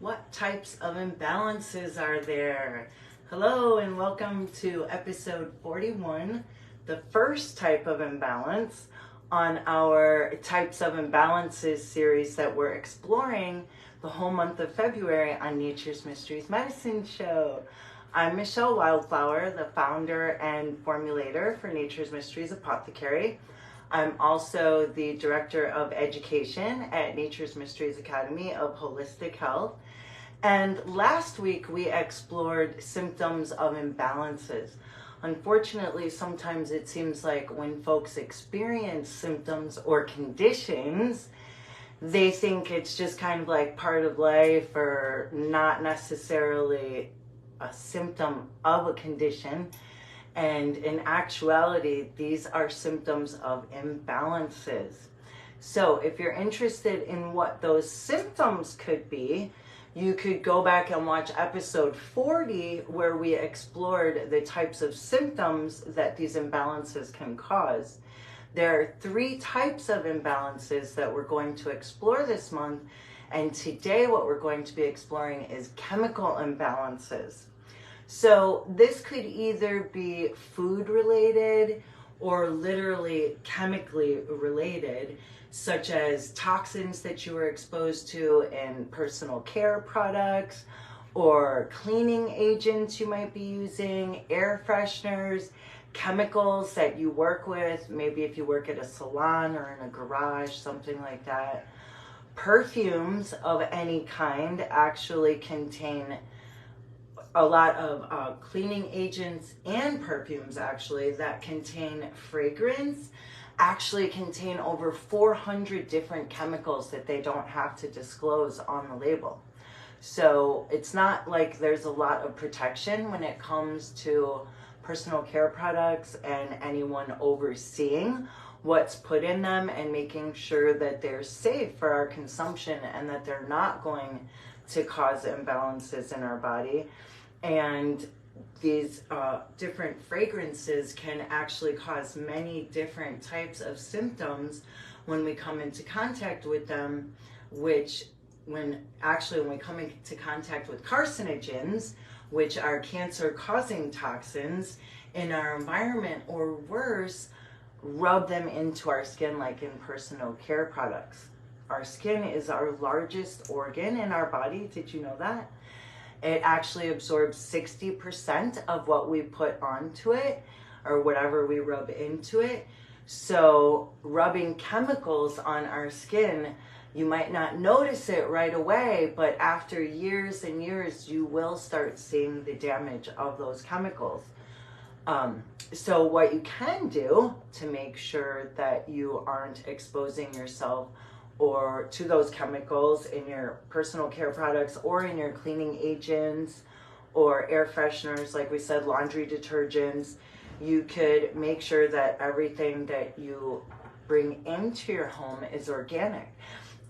What types of imbalances are there? Hello and welcome to episode 41, the first type of imbalance on our Types of Imbalances series that we're exploring the whole month of February on Nature's Mysteries Medicine Show. I'm Michele Wildflower, the founder and formulator for Nature's Mysteries Apothecary. I'm also the Director of Education at Nature's Mysteries Academy of Holistic Health. And last week we explored symptoms of imbalances. Unfortunately, sometimes it seems like when folks experience symptoms or conditions, they think it's just kind of like part of life or not necessarily a symptom of a condition. And in actuality, these are symptoms of imbalances. So if you're interested in what those symptoms could be, you could go back and watch episode 40 where we explored the types of symptoms that these imbalances can cause. There are 3 types of imbalances that we're going to explore this month, and today what we're going to be exploring is chemical imbalances. So this could either be food related or literally chemically related, such as toxins that you were exposed to in personal care products, or cleaning agents you might be using, air fresheners, chemicals that you work with, maybe if you work at a salon or in a garage, something like that. Perfumes of any kind actually contain a lot of cleaning agents, and perfumes actually that contain fragrance actually contain over 400 different chemicals that they don't have to disclose on the label. So it's not like there's a lot of protection when it comes to personal care products and anyone overseeing what's put in them and making sure that they're safe for our consumption and that they're not going to cause imbalances in our body. And these different fragrances can actually cause many different types of symptoms when we come into contact with them, which when we come into contact with carcinogens, which are cancer-causing toxins in our environment, or worse, rub them into our skin like in personal care products. Our skin is our largest organ in our body. Did you know that? It actually absorbs 60% of what we put onto it or whatever we rub into it. So rubbing chemicals on our skin, you might not notice it right away, but after years and years, you will start seeing the damage of those chemicals. So what you can do to make sure that you aren't exposing yourself or to those chemicals in your personal care products or in your cleaning agents or air fresheners, like we said, laundry detergents, you could make sure that everything that you bring into your home is organic.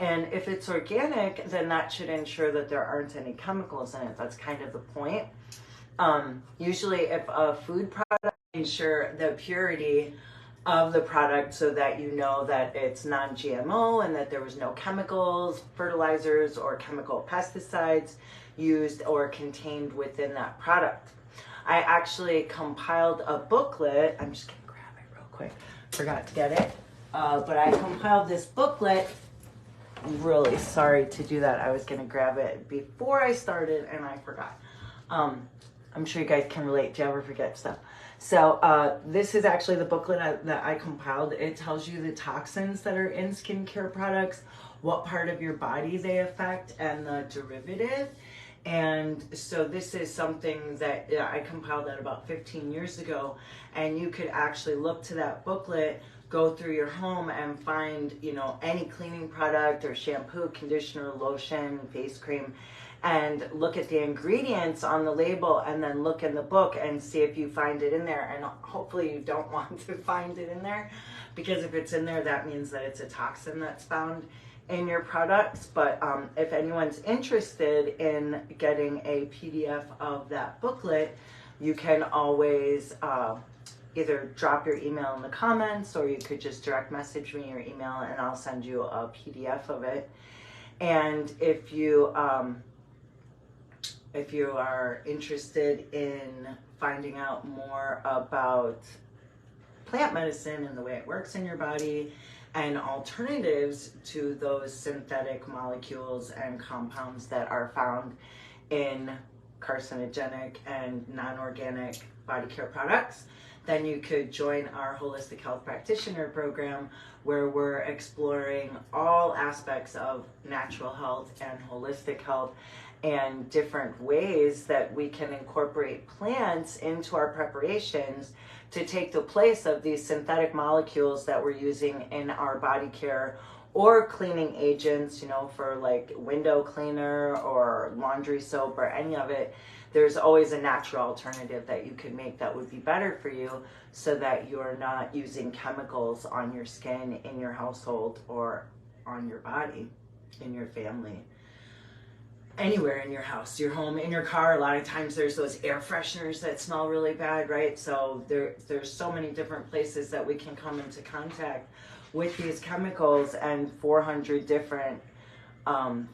And if it's organic, then that should ensure that there aren't any chemicals in it. That's kind of the point. Usually if a food product, ensure the purity of the product so that you know that it's non-GMO and that there was no chemicals, fertilizers, or chemical pesticides used or contained within that product. I actually compiled a booklet. I'm just gonna grab it real quick. Forgot to get it. But I compiled this booklet. I'm really sorry to do that. I was gonna grab it before I started and I forgot. I'm sure you guys can relate. Do you ever forget stuff? So this is actually the booklet that I compiled. It tells you the toxins that are in skincare products, what part of your body they affect, and the derivative. And so this is something that I compiled that about 15 years ago. And you could actually look to that booklet, go through your home and find, any cleaning product or shampoo, conditioner, lotion, face cream, and look at the ingredients on the label and then look in the book and see if you find it in there. And hopefully you don't want to find it in there, because if it's in there, that means that it's a toxin that's found in your products. But if anyone's interested in getting a PDF of that booklet, you can always either drop your email in the comments, or you could just direct message me your email and I'll send you a PDF of it. And if you if you are interested in finding out more about plant medicine and the way it works in your body and alternatives to those synthetic molecules and compounds that are found in carcinogenic and non-organic body care products, then you could join our Holistic Health Practitioner program, where we're exploring all aspects of natural health and holistic health and different ways that we can incorporate plants into our preparations to take the place of these synthetic molecules that we're using in our body care or cleaning agents, you know, for like window cleaner or laundry soap or any of it. There's always a natural alternative that you can make that would be better for you, so that you're not using chemicals on your skin, in your household, or on your body, in your family, anywhere in your house, your home, in your car. A lot of times there's those air fresheners that smell really bad, right? So there's so many different places that we can come into contact with these chemicals, and 400 different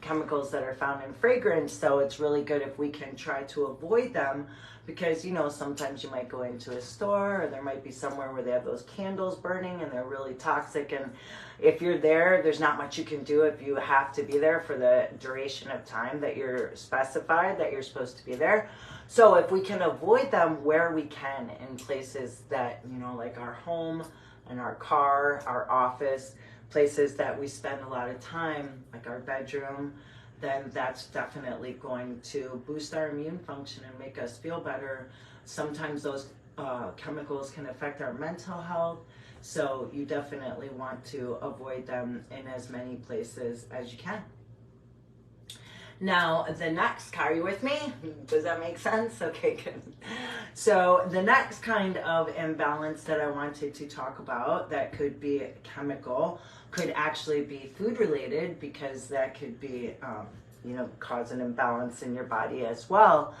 chemicals that are found in fragrance. So it's really good if we can try to avoid them, because, you know, sometimes you might go into a store, or there might be somewhere where they have those candles burning and they're really toxic, and if you're there, there's not much you can do if you have to be there for the duration of time that you're specified that you're supposed to be there. So if we can avoid them where we can, in places that, you know, like our home and our car, our office, places that we spend a lot of time, like our bedroom, then that's definitely going to boost our immune function and make us feel better. Sometimes those chemicals can affect our mental health, so you definitely want to avoid them in as many places as you can. Now, the next, are you with me? Does that make sense? Okay, good. So the next kind of imbalance that I wanted to talk about that could be chemical could actually be food related, because that could be, you know, cause an imbalance in your body as well.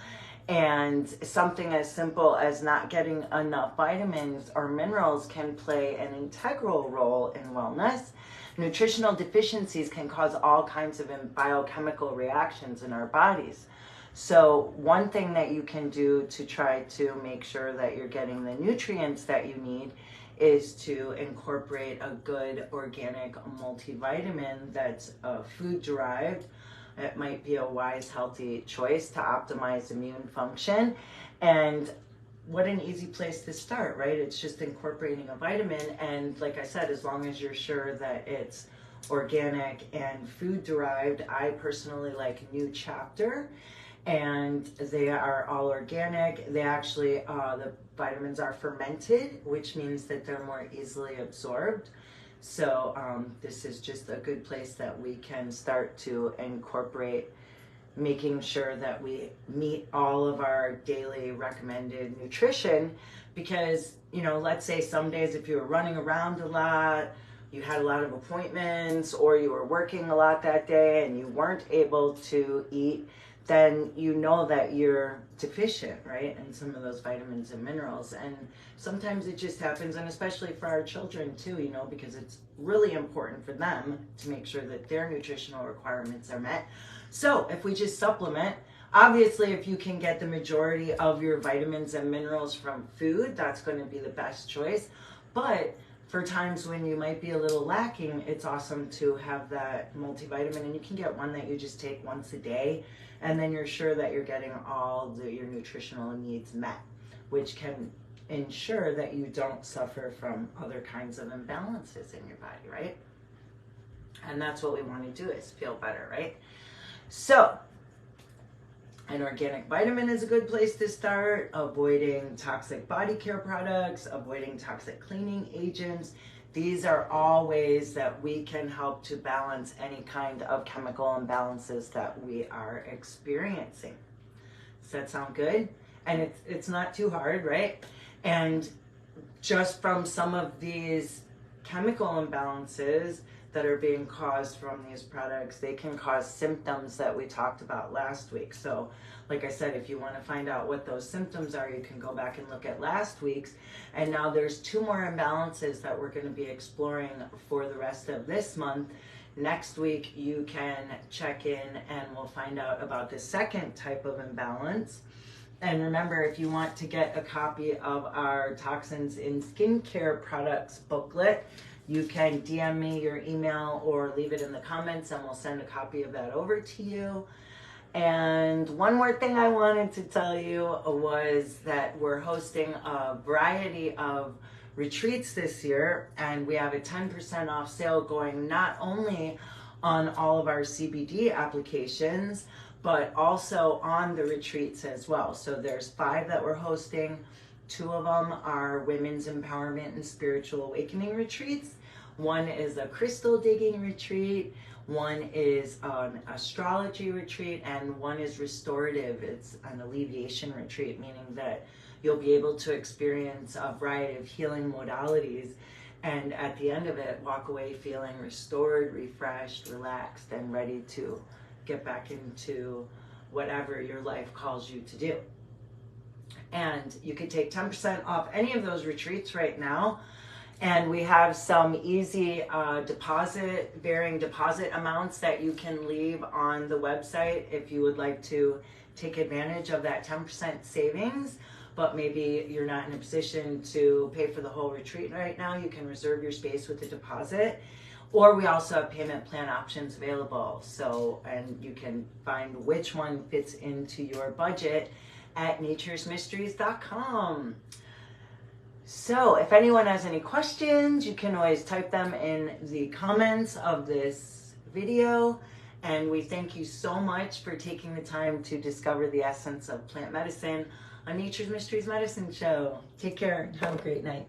And something as simple as not getting enough vitamins or minerals can play an integral role in wellness. Nutritional deficiencies can cause all kinds of biochemical reactions in our bodies. So one thing that you can do to try to make sure that you're getting the nutrients that you need is to incorporate a good organic multivitamin that's food derived. It might be a wise, healthy choice to optimize immune function. And what an easy place to start, right? It's just incorporating a vitamin. And like I said, as long as you're sure that it's organic and food derived, I personally like New Chapter, and they are all organic. They actually, the vitamins are fermented, which means that they're more easily absorbed. So this is just a good place that we can start to incorporate, making sure that we meet all of our daily recommended nutrition. Because, you know, let's say some days if you were running around a lot, you had a lot of appointments, or you were working a lot that day and you weren't able to eat, then you know that you're deficient, right, in some of those vitamins and minerals. And sometimes it just happens, and especially for our children too, you know, because it's really important for them to make sure that their nutritional requirements are met. So if we just supplement, obviously if you can get the majority of your vitamins and minerals from food, that's going to be the best choice. But for times when you might be a little lacking, it's awesome to have that multivitamin, and you can get one that you just take once a day, and then you're sure that you're getting all your nutritional needs met, which can ensure that you don't suffer from other kinds of imbalances in your body, right? And that's what we want to do, is feel better, right? So an organic vitamin is a good place to start. Avoiding toxic body care products, avoiding toxic cleaning agents. These are all ways that we can help to balance any kind of chemical imbalances that we are experiencing. Does that sound good? And it's not too hard, right? And just from some of these chemical imbalances that are being caused from these products, they can cause symptoms that we talked about last week. So like I said, if you want to find out what those symptoms are, you can go back and look at last week's. And now there's 2 more imbalances that we're going to be exploring for the rest of this month. next week you can check in and we'll find out about the second type of imbalance. And remember, if you want to get a copy of our Toxins in Skincare Products booklet, you can DM me your email or leave it in the comments and we'll send a copy of that over to you. And one more thing I wanted to tell you was that we're hosting a variety of retreats this year, and we have a 10% off sale going not only on all of our CBD applications, but also on the retreats as well. So there's 5 that we're hosting. 2 of them are women's empowerment and spiritual awakening retreats. 1 is a crystal digging retreat. 1 is an astrology retreat, and 1 is restorative. It's an alleviation retreat, meaning that you'll be able to experience a variety of healing modalities, and at the end of it, walk away feeling restored, refreshed, relaxed, and ready to get back into whatever your life calls you to do. And you can take 10% off any of those retreats right now. And we have some easy varying deposit amounts that you can leave on the website if you would like to take advantage of that 10% savings, but maybe you're not in a position to pay for the whole retreat right now. You can reserve your space with a deposit, or we also have payment plan options available. So, and you can find which one fits into your budget at naturesmysteries.com. So if anyone has any questions, you can always type them in the comments of this video. And we thank you so much for taking the time to discover the essence of plant medicine on Nature's Mysteries Medicine Show. Take care and have a great night.